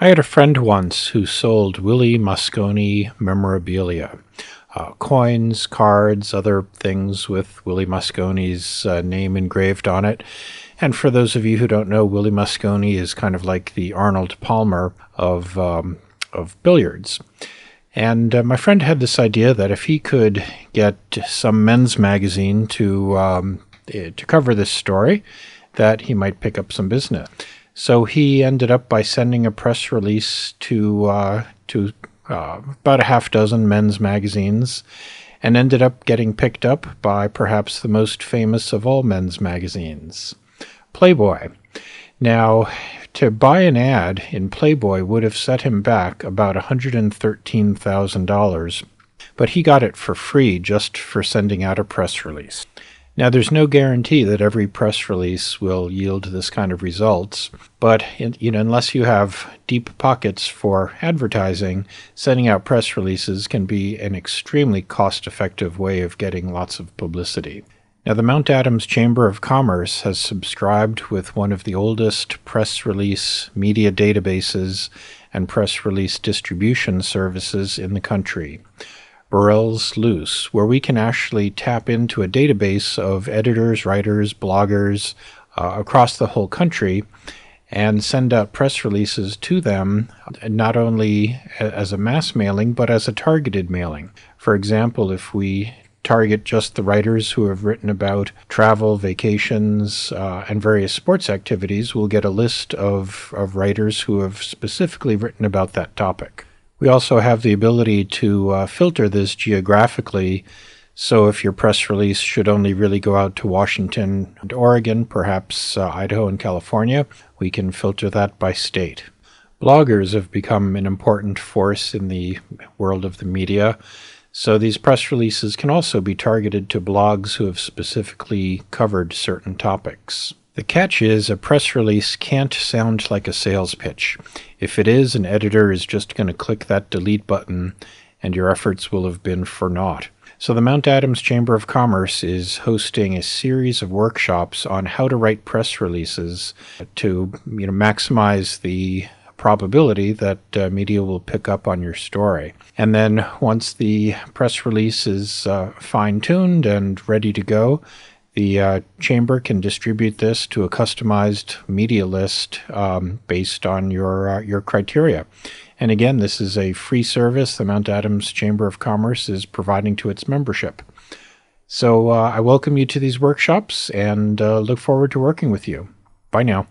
I had a friend once who sold Willie Mosconi memorabilia, coins, cards, other things with Willie Mosconi's name engraved on it. And for those of you who don't know, Willie Mosconi is kind of like the Arnold Palmer of billiards. And my friend had this idea that if he could get some men's magazine to cover this story, that he might pick up some business. So he ended up by sending a press release to about a half dozen men's magazines, and ended up getting picked up by perhaps the most famous of all men's magazines, Playboy. Now, to buy an ad in Playboy would have set him back about $113,000, but he got it for free just for sending out a press release. Now, there's no guarantee that every press release will yield this kind of results, but unless you have deep pockets for advertising, sending out press releases can be an extremely cost-effective way of getting lots of publicity. Now, the Mount Adams Chamber of Commerce has subscribed with one of the oldest press release media databases and press release distribution services in the country, Burrell's Loose, where we can actually tap into a database of editors, writers, bloggers across the whole country and send out press releases to them, not only as a mass mailing, but as a targeted mailing. For example, if we target just the writers who have written about travel, vacations, and various sports activities, we'll get a list of writers who have specifically written about that topic. We also have the ability to filter this geographically, so if your press release should only really go out to Washington and Oregon, perhaps Idaho and California, we can filter that by state. Bloggers have become an important force in the world of the media, so these press releases can also be targeted to blogs who have specifically covered certain topics. The catch is a press release can't sound like a sales pitch. If it is, an editor is just going to click that delete button and your efforts will have been for naught. So the Mount Adams Chamber of Commerce is hosting a series of workshops on how to write press releases to maximize the probability that media will pick up on your story. And then once the press release is fine-tuned and ready to go, the chamber can distribute this to a customized media list based on your criteria. And again, this is a free service the Mount Adams Chamber of Commerce is providing to its membership. So I welcome you to these workshops and look forward to working with you. Bye now.